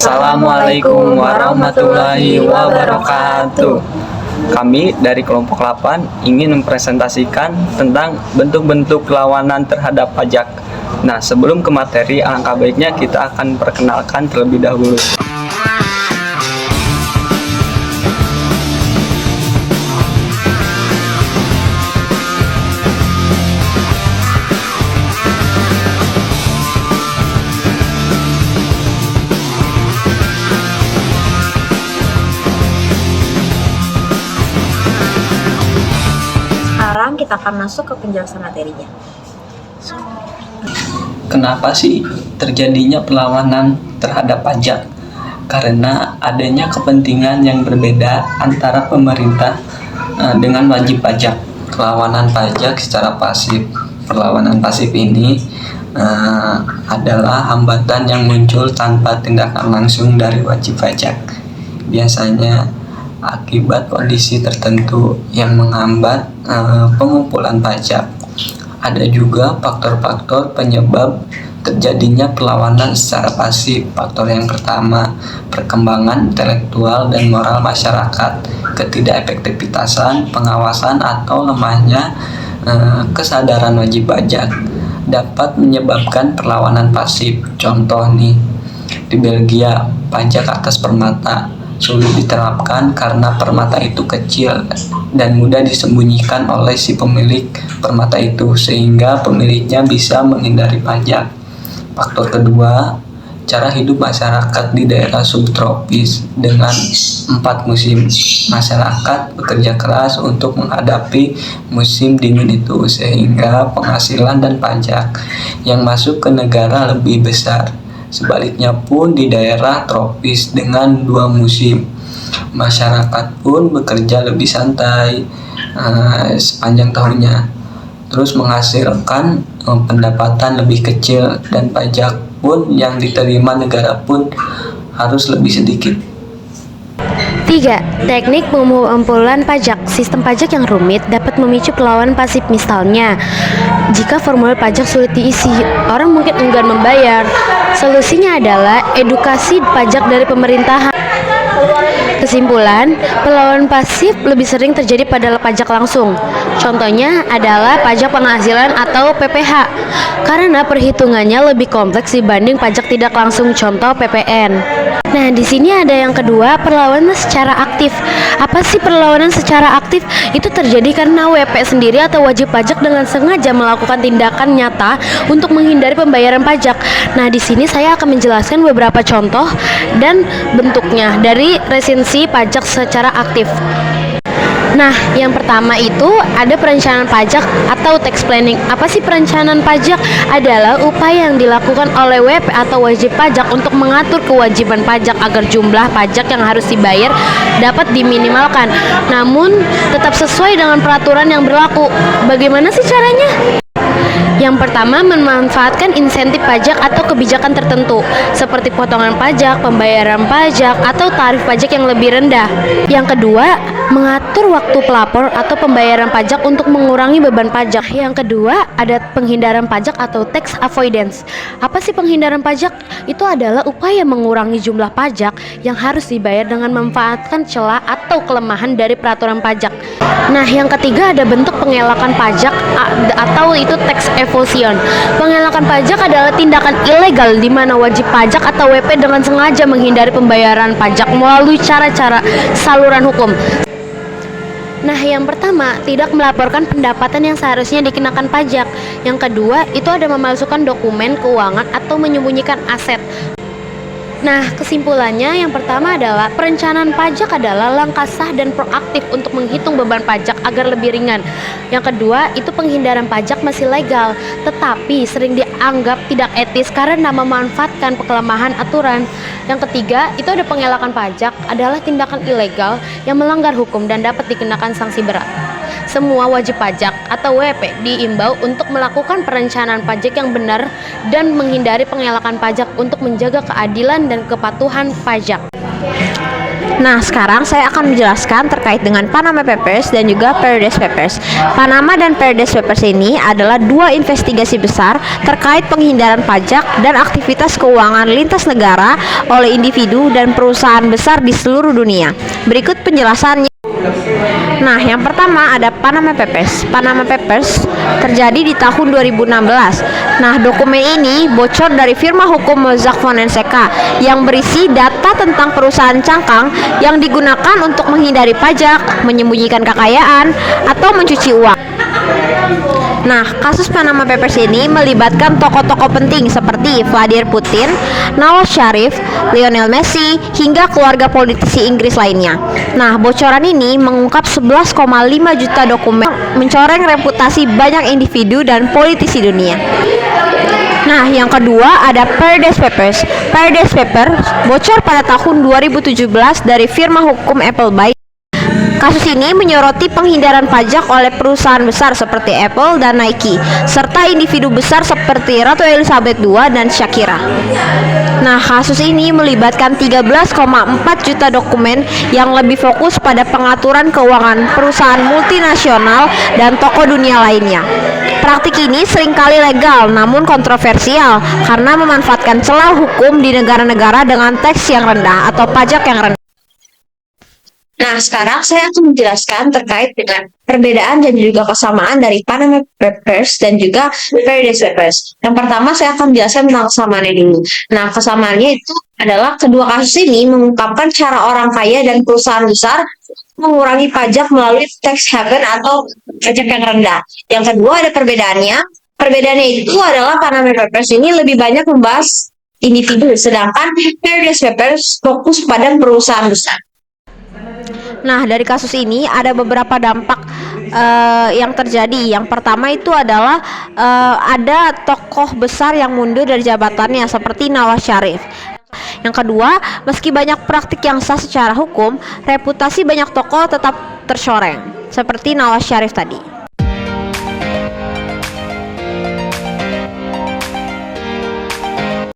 Assalamualaikum warahmatullahi wabarakatuh. Kami dari kelompok 8 ingin mempresentasikan tentang bentuk-bentuk perlawanan terhadap pajak. Nah, sebelum ke materi, alangkah baiknya kita akan perkenalkan terlebih dahulu. Sekarang kita akan masuk ke penjelasan materinya. Kenapa sih terjadinya perlawanan terhadap pajak? Karena adanya kepentingan yang berbeda antara pemerintah dengan wajib pajak. Perlawanan pajak secara pasif. Perlawanan pasif ini adalah hambatan yang muncul tanpa tindakan langsung dari wajib pajak. Biasanya akibat kondisi tertentu yang menghambat pengumpulan pajak. Ada juga faktor-faktor penyebab terjadinya perlawanan secara pasif. Faktor yang pertama, perkembangan intelektual dan moral masyarakat, ketidakefektivitasan pengawasan atau lemahnya kesadaran wajib pajak dapat menyebabkan perlawanan pasif. Contoh nih, di Belgia, pajak atas permata sulit diterapkan karena permata itu kecil dan mudah disembunyikan oleh si pemilik permata itu, sehingga pemiliknya bisa menghindari pajak. Faktor kedua, cara hidup masyarakat di daerah subtropis dengan 4 musim. Masyarakat bekerja keras untuk menghadapi musim dingin itu, sehingga penghasilan dan pajak yang masuk ke negara lebih besar. Sebaliknya pun di daerah tropis dengan 2 musim, masyarakat pun bekerja lebih santai sepanjang tahunnya, terus menghasilkan pendapatan lebih kecil dan pajak pun yang diterima negara pun harus lebih sedikit. 3. Teknik pengumpulan pajak. Sistem pajak yang rumit dapat memicu perlawanan pasif. Misalnya, jika formulir pajak sulit diisi, orang mungkin enggan membayar. Solusinya adalah edukasi pajak dari pemerintahan. Kesimpulan, perlawanan pasif lebih sering terjadi pada pajak langsung. Contohnya adalah pajak penghasilan atau PPH, karena perhitungannya lebih kompleks dibanding pajak tidak langsung, contoh PPN. Nah, di sini ada yang kedua, perlawanan secara aktif. Apa sih perlawanan secara aktif? Itu terjadi karena WP sendiri atau wajib pajak dengan sengaja melakukan tindakan nyata untuk menghindari pembayaran pajak. Nah, di sini saya akan menjelaskan beberapa contoh dan bentuknya dari resensi pajak secara aktif. Nah, yang pertama itu ada perencanaan pajak atau tax planning. Apa sih perencanaan pajak? Adalah upaya yang dilakukan oleh WP atau wajib pajak untuk mengatur kewajiban pajak agar jumlah pajak yang harus dibayar dapat diminimalkan, namun tetap sesuai dengan peraturan yang berlaku. Bagaimana sih caranya? Yang pertama, memanfaatkan insentif pajak atau kebijakan tertentu, seperti potongan pajak, pembayaran pajak, atau tarif pajak yang lebih rendah. Yang kedua, mengatur waktu pelapor atau pembayaran pajak untuk mengurangi beban pajak. Yang kedua, ada penghindaran pajak atau tax avoidance. Apa sih penghindaran pajak? Itu adalah upaya mengurangi jumlah pajak yang harus dibayar dengan memanfaatkan celah atau kelemahan dari peraturan pajak. Nah, yang ketiga ada bentuk pengelakan pajak atau itu tax evasion. Pengelakan pajak adalah tindakan ilegal di mana wajib pajak atau WP dengan sengaja menghindari pembayaran pajak melalui cara-cara saluran hukum. Nah, yang pertama, tidak melaporkan pendapatan yang seharusnya dikenakan pajak. Yang kedua, itu ada memalsukan dokumen keuangan atau menyembunyikan aset. Nah, kesimpulannya yang pertama adalah perencanaan pajak adalah langkah sah dan proaktif untuk menghitung beban pajak agar lebih ringan. Yang kedua, itu penghindaran pajak masih legal, tetapi sering dianggap tidak etis karena memanfaatkan kelemahan aturan. Yang ketiga, itu ada pengelakan pajak adalah tindakan ilegal yang melanggar hukum dan dapat dikenakan sanksi berat. Semua wajib pajak atau WP diimbau untuk melakukan perencanaan pajak yang benar dan menghindari pengelakan pajak untuk menjaga keadilan dan kepatuhan pajak. Nah, sekarang saya akan menjelaskan terkait dengan Panama Papers dan juga Paradise Papers. Panama dan Paradise Papers ini adalah dua investigasi besar terkait penghindaran pajak dan aktivitas keuangan lintas negara oleh individu dan perusahaan besar di seluruh dunia. Berikut penjelasannya. Nah, yang pertama ada Panama Papers. Panama Papers terjadi di tahun 2016. Nah, dokumen ini bocor dari firma hukum Mossack Fonseca yang berisi data tentang perusahaan cangkang yang digunakan untuk menghindari pajak, menyembunyikan kekayaan, atau mencuci uang. Nah, kasus Panama Papers ini melibatkan tokoh-tokoh penting seperti Vladimir Putin, Nawaz Sharif, Lionel Messi, hingga keluarga politisi Inggris lainnya. Nah, bocoran ini mengungkap 11,5 juta dokumen mencoreng reputasi banyak individu dan politisi dunia. Nah, yang kedua ada Paradise Papers. Paradise Papers bocor pada tahun 2017 dari firma hukum Appleby. Kasus ini menyoroti penghindaran pajak oleh perusahaan besar seperti Apple dan Nike, serta individu besar seperti Ratu Elizabeth II dan Shakira. Nah, kasus ini melibatkan 13,4 juta dokumen yang lebih fokus pada pengaturan keuangan perusahaan multinasional dan tokoh dunia lainnya. Praktik ini seringkali legal namun kontroversial karena memanfaatkan celah hukum di negara-negara dengan teks yang rendah atau pajak yang rendah. Nah, sekarang saya akan menjelaskan terkait dengan perbedaan dan juga kesamaan dari Panama Papers dan juga Paradise Papers. Yang pertama, saya akan menjelaskan tentang kesamaannya dulu. Nah, kesamaannya itu adalah kedua kasus ini mengungkapkan cara orang kaya dan perusahaan besar mengurangi pajak melalui tax haven atau pajak yang rendah. Yang kedua, ada perbedaannya. Perbedaannya itu adalah Panama Papers ini lebih banyak membahas individu, sedangkan Paradise Papers fokus pada perusahaan besar. Nah, dari kasus ini ada beberapa dampak yang terjadi. Yang pertama itu adalah ada tokoh besar yang mundur dari jabatannya seperti Nawaz Sharif. Yang kedua, meski banyak praktik yang sah secara hukum, reputasi banyak tokoh tetap tercoreng seperti Nawaz Sharif tadi.